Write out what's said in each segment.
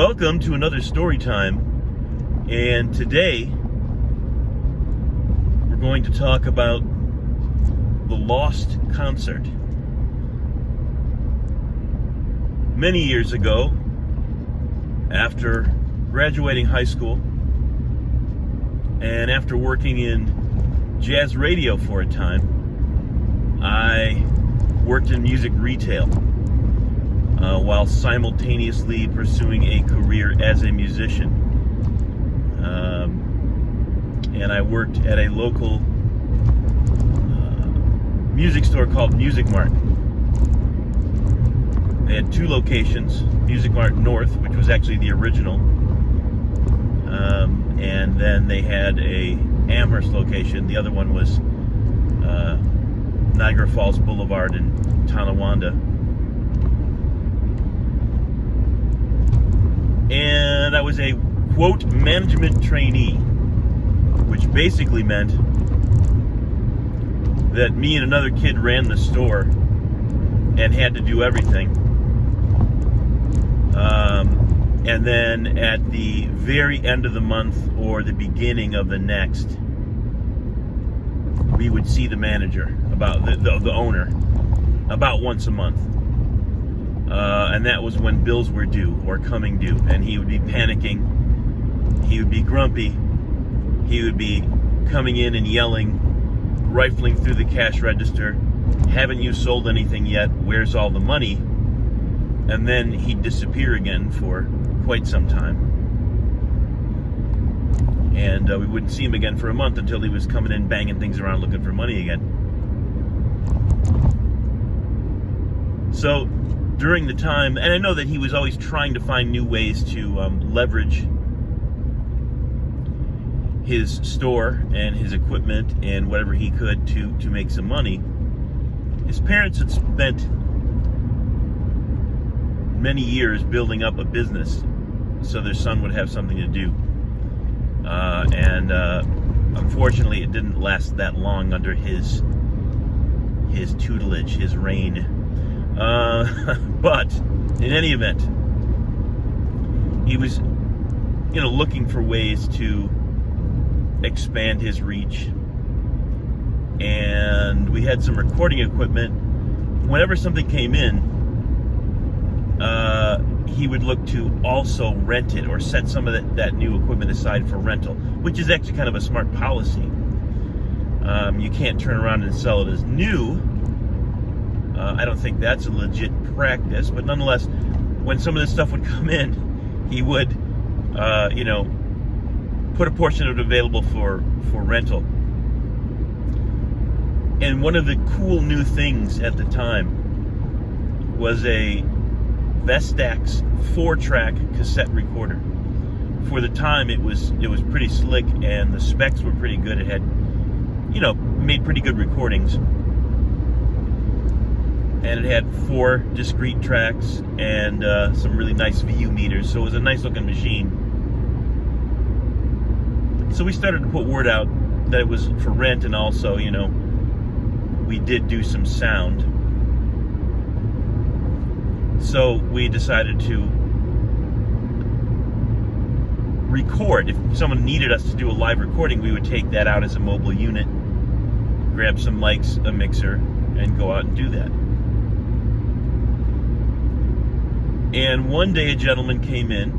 Welcome to another story time, and today we're going to talk about the lost concert. Many years ago, after graduating high school and after working in jazz radio for a time, I worked in music retail while simultaneously pursuing a career as a musician. And I worked at a local music store called Music Mart. They had two locations, Music Mart North, which was actually the original, and then they had a Amherst location. The other one was Niagara Falls Boulevard in Tonawanda. And I was a, quote, management trainee, which basically meant that me and another kid ran the store and had to do everything. And then at the very end of the month or the beginning of the next, we would see the manager, about the owner, about once a month. And that was when bills were due or coming due, and he would be panicking, he would be grumpy, he would be coming in and yelling, rifling through the cash register, haven't you sold anything yet, where's all the money? And then he'd disappear again for quite some time, and we wouldn't see him again for a month until he was coming in banging things around looking for money again. So during the time, and I know that he was always trying to find new ways to leverage his store and his equipment and whatever he could to make some money. His parents had spent many years building up a business so their son would have something to do. And unfortunately, it didn't last that long under his tutelage, his reign. But in any event, he was, looking for ways to expand his reach. And we had some recording equipment. Whenever something came in, he would look to also rent it or set some of that new equipment aside for rental, which is actually kind of a smart policy. You can't turn around and sell it as new. I don't think that's a legit practice, but nonetheless, when some of this stuff would come in, he would, put a portion of it available for rental. And one of the cool new things at the time was a Vestax 4-track cassette recorder. For the time, it was pretty slick, and the specs were pretty good. It had, made pretty good recordings. And it had 4 discrete tracks and some really nice VU meters, so it was a nice looking machine. So we started to put word out that it was for rent, and also, we did do some sound. So we decided to record. If someone needed us to do a live recording, we would take that out as a mobile unit, grab some mics, a mixer, and go out and do that. And one day a gentleman came in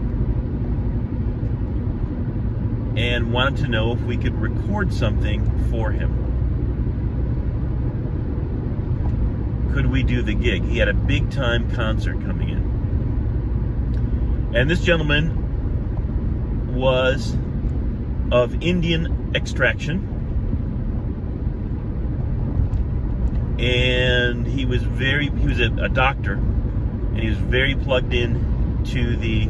and wanted to know if we could record something for him. Could we do the gig? He had a big time concert coming in. And this gentleman was of Indian extraction. And he was a doctor. And he was very plugged in to the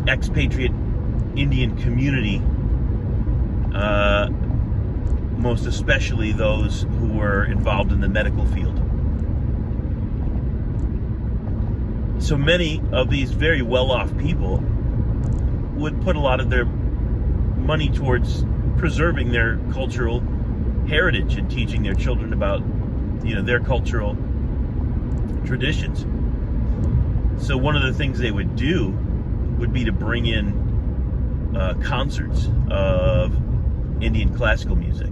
expatriate Indian community, most especially those who were involved in the medical field. So many of these very well-off people would put a lot of their money towards preserving their cultural heritage and teaching their children about, their cultural traditions. So one of the things they would do would be to bring in concerts of Indian classical music.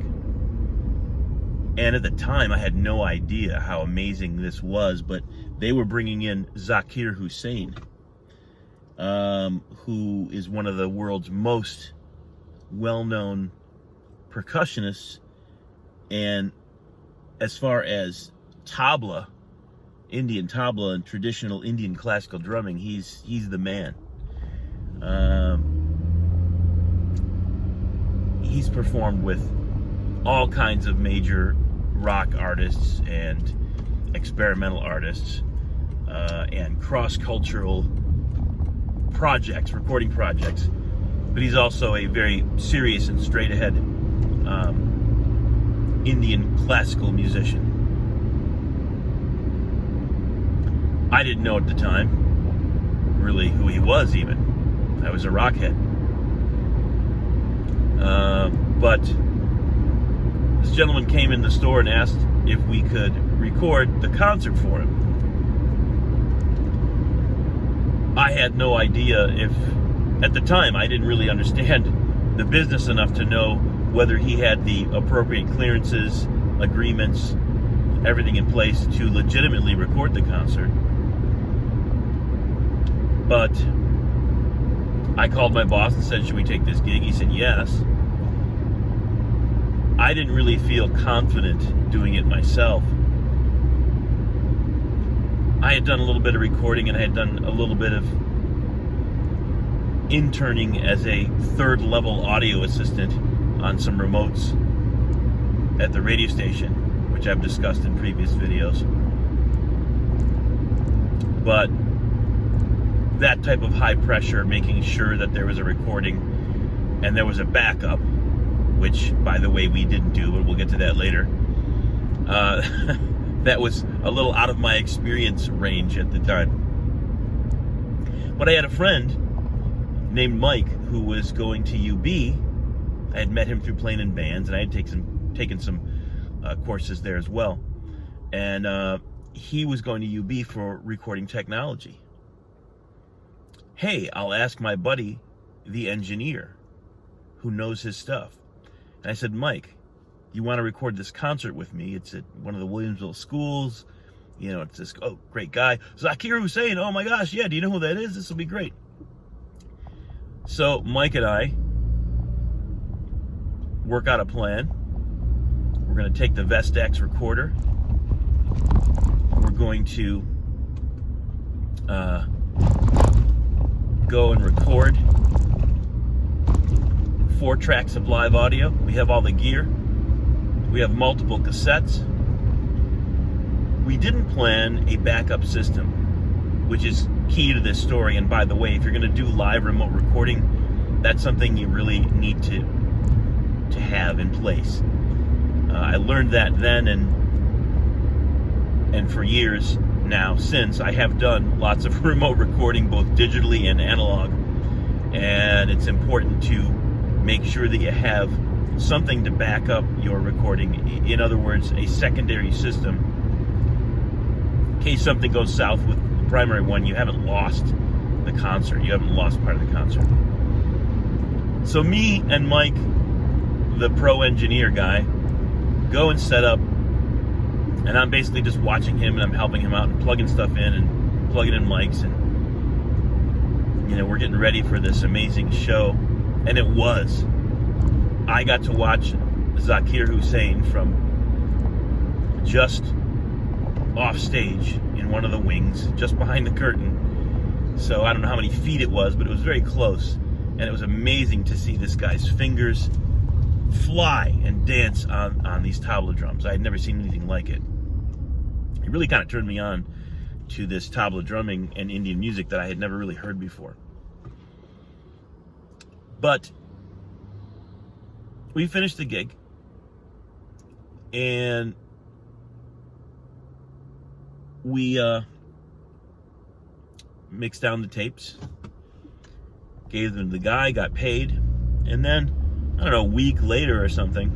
And at the time, I had no idea how amazing this was, but they were bringing in Zakir Hussain, who is one of the world's most well-known percussionists. And as far as tabla, Indian tabla and traditional Indian classical drumming, he's the man. He's performed with all kinds of major rock artists and experimental artists and cross-cultural projects, recording projects. But he's also a very serious and straight-ahead Indian classical musician. I didn't know at the time really who he was even. I was a rockhead. But this gentleman came in the store and asked if we could record the concert for him. I had no idea if, at the time, I didn't really understand the business enough to know whether he had the appropriate clearances, agreements, everything in place to legitimately record the concert. But I called my boss and said, should we take this gig? He said yes. I didn't really feel confident doing it myself. I had done a little bit of recording and I had done a little bit of interning as a third-level audio assistant on some remotes at the radio station, which I've discussed in previous videos. But that type of high pressure, making sure that there was a recording and there was a backup, which, by the way, we didn't do, but we'll get to that later. That was a little out of my experience range at the time. But I had a friend named Mike who was going to UB. I had met him through playing in bands, and I had taken some courses there as well. And he was going to UB for recording technology. Hey, I'll ask my buddy, the engineer, who knows his stuff. And I said, Mike, you want to record this concert with me? It's at one of the Williamsville schools. You know, it's this, oh, great guy. Zakir Hussain, oh my gosh, yeah, do you know who that is? This will be great. So Mike and I work out a plan. We're going to take the Vestax recorder. We're going to go and record 4 tracks of live audio. We have all the gear. We have multiple cassettes. We didn't plan a backup system, which is key to this story. And by the way, if you're going to do live remote recording, that's something you really need to have in place. I learned that then, and for years now since, I have done lots of remote recording, both digitally and analog. And it's important to make sure that you have something to back up your recording. In other words, a secondary system. In case something goes south with the primary one, you haven't lost the concert. You haven't lost part of the concert. So me and Mike, the pro engineer guy, go and set up, and I'm basically just watching him and I'm helping him out and plugging stuff in and plugging in mics, and you know, we're getting ready for this amazing show. And it was. I got to watch Zakir Hussain from just off stage in one of the wings, just behind the curtain. So I don't know how many feet it was, but it was very close. And it was amazing to see this guy's fingers fly and dance on these tabla drums. I had never seen anything like it. It really kind of turned me on to this tabla drumming and Indian music that I had never really heard before. But we finished the gig, and we mixed down the tapes, gave them to the guy, got paid, and then, I don't know, a week later or something,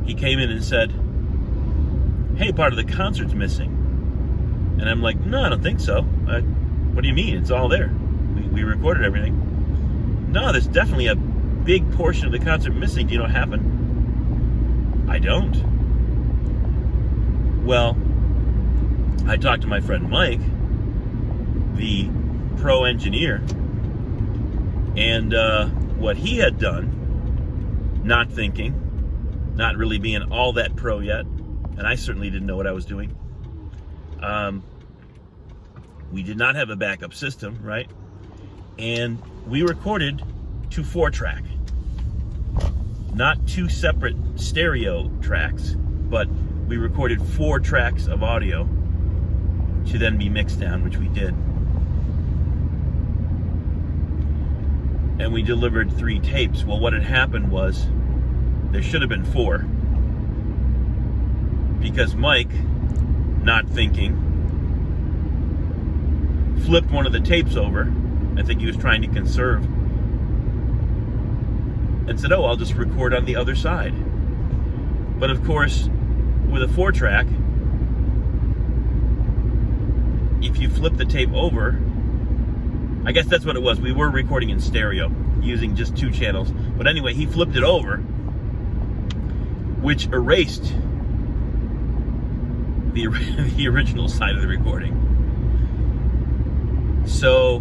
he came in and said, hey, part of the concert's missing. And I'm like, no, I don't think so. What do you mean? It's all there. We recorded everything. No, there's definitely a big portion of the concert missing. Do you know what happened? I don't. Well, I talked to my friend Mike, the pro engineer, and what he had done, not thinking, not really being all that pro yet, and I certainly didn't know what I was doing. We did not have a backup system, right? And we recorded to 4-track. Not 2 separate stereo tracks, but we recorded 4 tracks of audio to then be mixed down, which we did. And we delivered 3 tapes. Well, what had happened was there should have been 4, because Mike, not thinking, flipped one of the tapes over. I think he was trying to conserve, and said, oh, I'll just record on the other side. But of course, with a 4-track, if you flip the tape over, I guess that's what it was. We were recording in stereo using just 2 channels. But anyway, he flipped it over, which erased the original side of the recording. So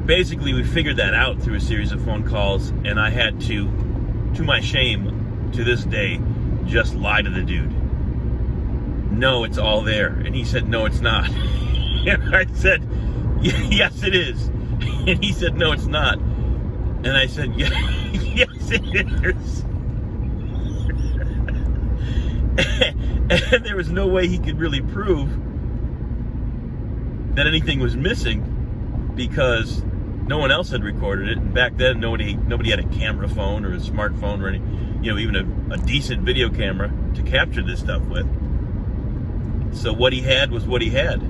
basically, we figured that out through a series of phone calls, and I had to my shame, to this day, just lie to the dude. No, it's all there. And he said, no, it's not. And I said, yes, it is. And he said, no, it's not. And I said, yeah, yes, it is. And there was no way he could really prove that anything was missing, because no one else had recorded it. And back then, nobody had a camera phone or a smartphone or any, even a decent video camera to capture this stuff with. So what he had was what he had.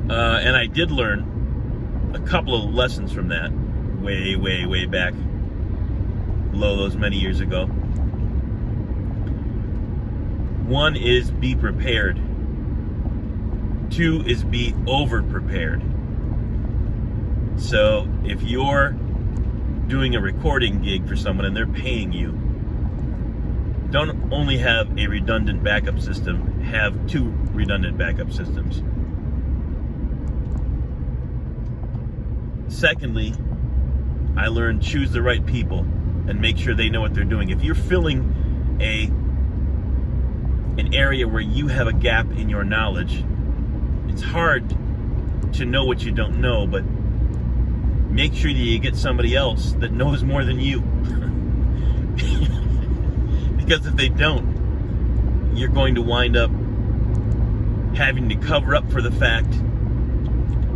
And I did learn a couple of lessons from that way, way, way back below those many years ago. One is be prepared. 2 is be over-prepared. So if you're doing a recording gig for someone and they're paying you, don't only have a redundant backup system, have 2 redundant backup systems. Secondly, I learned choose the right people and make sure they know what they're doing. If you're filling an area where you have a gap in your knowledge, it's hard to know what you don't know, but make sure that you get somebody else that knows more than you. Because if they don't, you're going to wind up having to cover up for the fact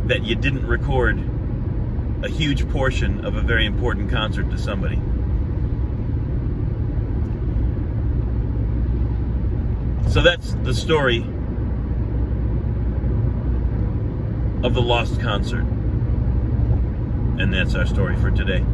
that you didn't record a huge portion of a very important concert to somebody. So that's the story of the lost concert. And that's our story for today.